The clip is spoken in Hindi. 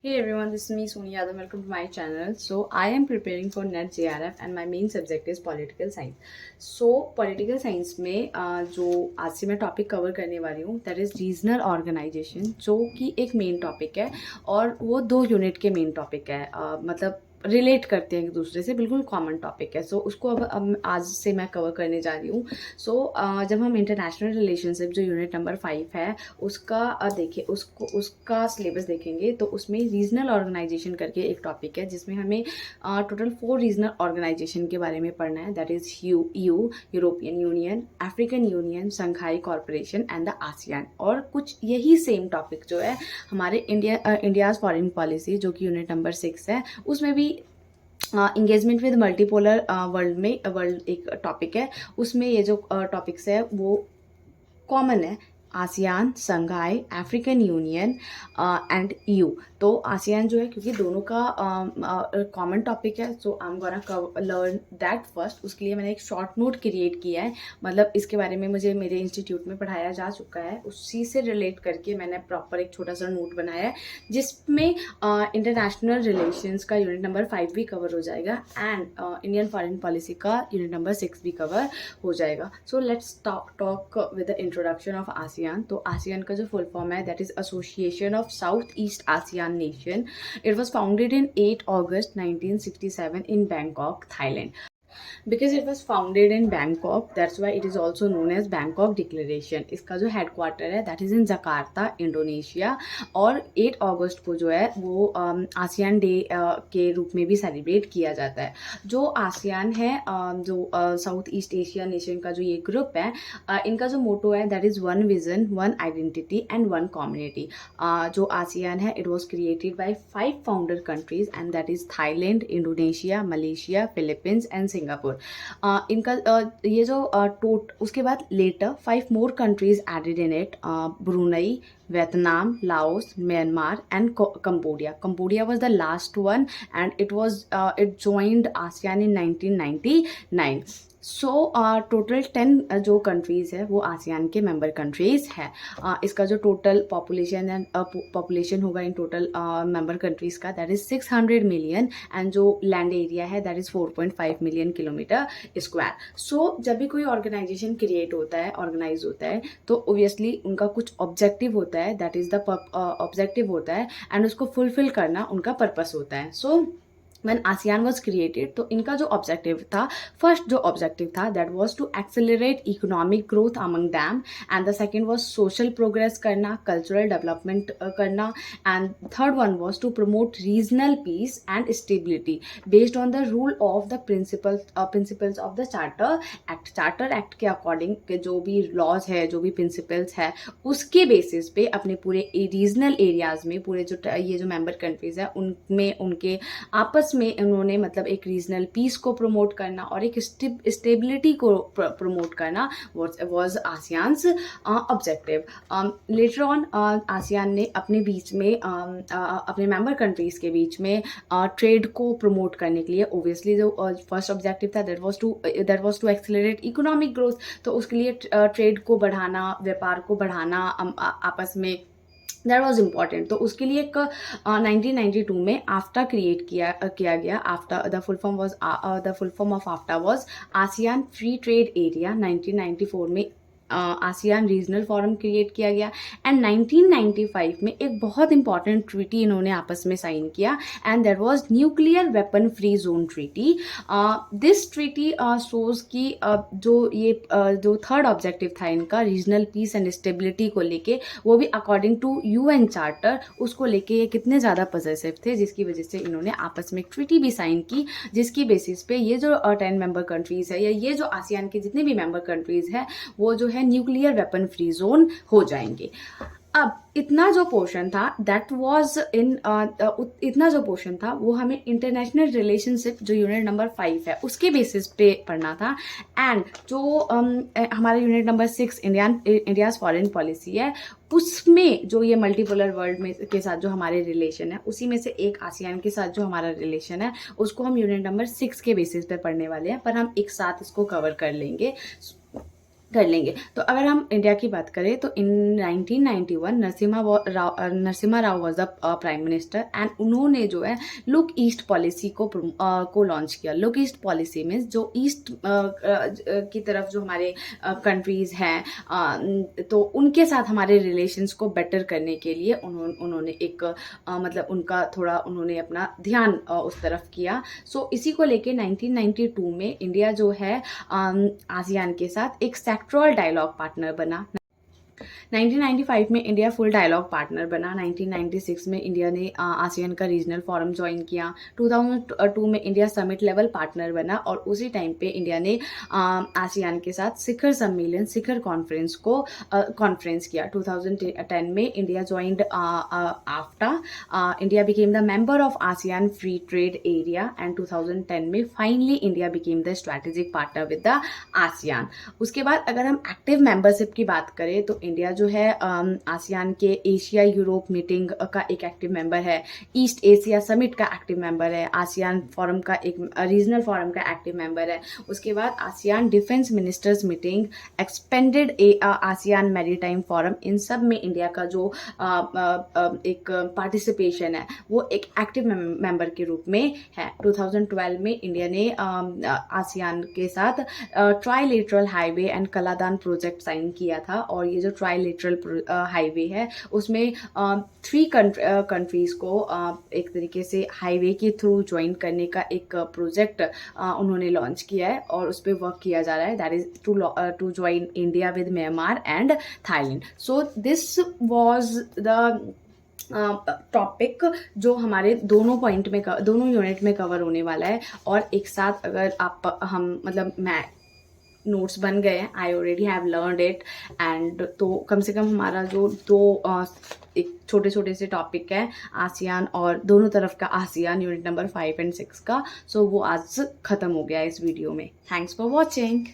Hey everyone, this is me Sonia Yadav. Welcome to my channel. So I am preparing for NET JRF and my main subject is political science. So political science में जो आज से मैं टॉपिक कवर करने वाली हूँ दैट इज़ रीजनल ऑर्गेनाइजेशन, जो कि एक मेन टॉपिक है और वो 2 यूनिट के मेन टॉपिक है। मतलब रिलेट करते हैं एक दूसरे से, बिल्कुल कॉमन टॉपिक है। सो उसको अब आज से मैं कवर करने जा रही हूँ। सो जब हम इंटरनेशनल रिलेशनशिप जो यूनिट नंबर 5 है उसका देखिए उसका सिलेबस देखेंगे तो उसमें रीजनल ऑर्गेनाइजेशन करके एक टॉपिक है जिसमें हमें टोटल 4 रीजनल ऑर्गेनाइजेशन के बारे में पढ़ना है। That is European union, African union, Shanghai corporation and the ASEAN. और कुछ यही सेम टॉपिक जो है हमारे इंडियाज़ फॉरेन पॉलिसी जो कि यूनिट नंबर 6 है उसमें भी इंगेजमेंट विद मल्टीपोलर वर्ल्ड एक टॉपिक है। उसमें ये जो टॉपिक्स है वो कॉमन है, ASEAN, Shanghai, African union and EU. तो आसियान जो है क्योंकि दोनों का कॉमन टॉपिक है, so I am gonna learn that first. उसके लिए मैंने एक शॉर्ट नोट क्रिएट किया है, मतलब इसके बारे में मुझे मेरे इंस्टीट्यूट में पढ़ाया जा चुका है, उसी से रिलेट करके मैंने प्रॉपर एक छोटा सा नोट बनाया है जिसमें इंटरनेशनल रिलेशंस का यूनिट नंबर 5 भी कवर हो जाएगा एंड इंडियन फॉरेन पॉलिसी का यूनिट नंबर 6 भी कवर हो जाएगा। So let's talk with the introduction of ASEAN. तो आसियान का जो फुल फॉर्म है that is association of south east ASEAN nation. It was founded in 8 August 1967 in Bangkok, Thailand. Because it was founded in Bangkok, that's why it is also known as Bangkok Declaration. इसका जो हेडक्वार्टर है that is in Jakarta, Indonesia. और 8 अगस्त को जो है वो आसियान डे के रूप में भी सेलिब्रेट किया जाता है। जो आसियान है जो साउथ ईस्ट एशिया नेशन का जो ये ग्रुप है, इनका जो मोटो है that is one vision, one identity and one community. जो आसियान है it was created by 5 founder countries and that is Thailand, Indonesia, Malaysia, Philippines and Singapore. इनका ये जो उसके बाद later 5 more countries added in it, Brunei, Vietnam, Laos, Myanmar and Cambodia was the last one and it joined ASEAN in 1999. So total 10 जो कंट्रीज़ है वो आसियान के मेंबर कंट्रीज़ है। इसका जो टोटल पॉपुलेशन होगा इन टोटल मेंबर कंट्रीज़ का दैट इज़ 600 मिलियन एंड जो लैंड एरिया है that is 4.5 million kilometer square. So जब भी कोई ऑर्गेनाइजेशन क्रिएट होता है, ऑर्गेनाइज होता है, तो ओबियसली उनका कुछ ऑब्जेक्टिव होता है, दैट इज़ द ऑब्जेक्टिव होता है एंड उसको फुलफिल करना उनका पर्पस होता है। सो when ASEAN was created तो इनका जो ऑब्जेक्टिव था, फर्स्ट जो ऑब्जेक्टिव था that was to accelerate economic growth among them and the second was social progress करना, कल्चरल डेवलपमेंट करना and third one was to promote regional peace and stability based on the rule of the principles of the charter act के अकॉर्डिंग के जो भी लॉज है, जो भी प्रिंसिपल्स है, उसके बेसिस पे अपने पूरे रीजनल एरियाज में पूरे जो ये जो मेंबर कंट्रीज है उनमें उनके आपस में उन्होंने मतलब एक रीजनल पीस को प्रमोट करना और एक स्टेबिलिटी को प्रमोट करना was ASEAN's objective. Later on ASEAN ने अपने बीच में अपने मेंबर कंट्रीज के बीच में ट्रेड को प्रमोट करने के लिए ओबियसली जो फर्स्ट ऑब्जेक्टिव था that was to accelerate economic growth, तो उसके लिए ट्रेड को बढ़ाना, व्यापार को बढ़ाना आपस में दैट वॉज इम्पॉर्टेंट। तो उसके लिए एक 1992 में आफ्टा क्रिएट किया गया। AFTA the full form of AFTA was ASEAN free trade area. 1994 में आसियान रीजनल फोरम क्रिएट किया गया एंड 1995 में एक बहुत इंपॉर्टेंट ट्रीटी इन्होंने आपस में साइन किया and that was nuclear weapon free zone treaty. This treaty shows कि जो थर्ड ऑब्जेक्टिव था इनका रीजनल पीस एंड स्टेबिलिटी को लेके, वो भी अकॉर्डिंग टू यूएन चार्टर, उसको लेके ये कितने ज़्यादा पॉजिटिव थे, जिसकी वजह से इन्होंने आपस में एक ट्रीटी भी साइन की जिसकी बेसिस पे ये जो 10 मेंबर कंट्रीज है या ये जो आसियान के जितने भी मेंबर कंट्रीज है वो जो है न्यूक्लियर वेपन फ्री जोन हो जाएंगे। अब इतना जो पोर्शन था दैट वाज इन इतना जो पोर्शन था वो हमें इंटरनेशनल रिलेशनशिप जो यूनिट नंबर 5 है उसके बेसिस पे पढ़ना था एंड जो हमारा unit number 6 India's foreign policy है उसमें जो ये मल्टीपोलर वर्ल्ड में के साथ जो हमारे रिलेशन है उसी में से एक आसियान के साथ जो हमारा रिलेशन है उसको हम यूनिट नंबर 6 के बेसिस पे पढ़ने वाले हैं, पर हम एक साथ इसको कवर कर लेंगे। कर लेंगे। तो अगर हम इंडिया की बात करें तो इन 1991 Narasimha Rao was the prime minister and उन्होंने जो है लुक ईस्ट पॉलिसी को लॉन्च किया। लुक ईस्ट पॉलिसी में जो ईस्ट की तरफ जो हमारे कंट्रीज़ हैं तो उनके साथ हमारे रिलेशंस को बेटर करने के लिए उन्होंने एक मतलब उनका थोड़ा उन्होंने अपना ध्यान उस तरफ किया। सो इसी को लेके 1992 में इंडिया जो है आसियान के साथ एक सेक्टरल डायलॉग पार्टनर बना। 1995 में इंडिया फुल डायलॉग पार्टनर बना। 1996 में इंडिया ने आसियान का रीजनल फोरम ज्वाइन किया। 2002 में इंडिया समिट लेवल पार्टनर बना और उसी टाइम पे इंडिया ने आसियान के साथ शिखर सम्मेलन शिखर कॉन्फ्रेंस किया। 2010 में India joined AFTA. India became the member of ASEAN free trade area and 2010 में finally India became the strategic partner with the ASEAN. उसके बाद अगर हम एक्टिव मेंबरशिप की बात करें तो इंडिया जो है आसियान के एशिया यूरोप मीटिंग का एक एक्टिव मेंबर है, ईस्ट एशिया समिट का एक्टिव मेंबर है, आसियान फोरम का एक रीजनल फोरम का एक्टिव मेंबर है। उसके बाद ASEAN defence ministers meeting, expanded ASEAN maritime forum, इन सब में इंडिया का जो एक पार्टिसिपेशन है वो एक एक्टिव मेंबर के रूप में है। 2012 में इंडिया ने आसियान के साथ trilateral highway and Kaladan project sign किया था और ये जो ट्राइलेटरल हाईवे है उसमें 3 कंट्रीज़ को एक तरीके से हाईवे के थ्रू ज्वाइन करने का एक प्रोजेक्ट उन्होंने लॉन्च किया है और उस पर वर्क किया जा रहा है। That is to join India with Myanmar and Thailand. So this was the topic जो हमारे दोनों पॉइंट में दोनों यूनिट में कवर होने वाला है। और एक साथ अगर हम मतलब मैं नोट्स बन गए हैं, I already have learned it and तो कम से कम हमारा जो एक छोटे छोटे से टॉपिक है आसियान और दोनों तरफ का आसियान यूनिट नंबर 5 एंड 6 का, सो वो आज ख़त्म हो गया इस वीडियो में। Thanks for watching.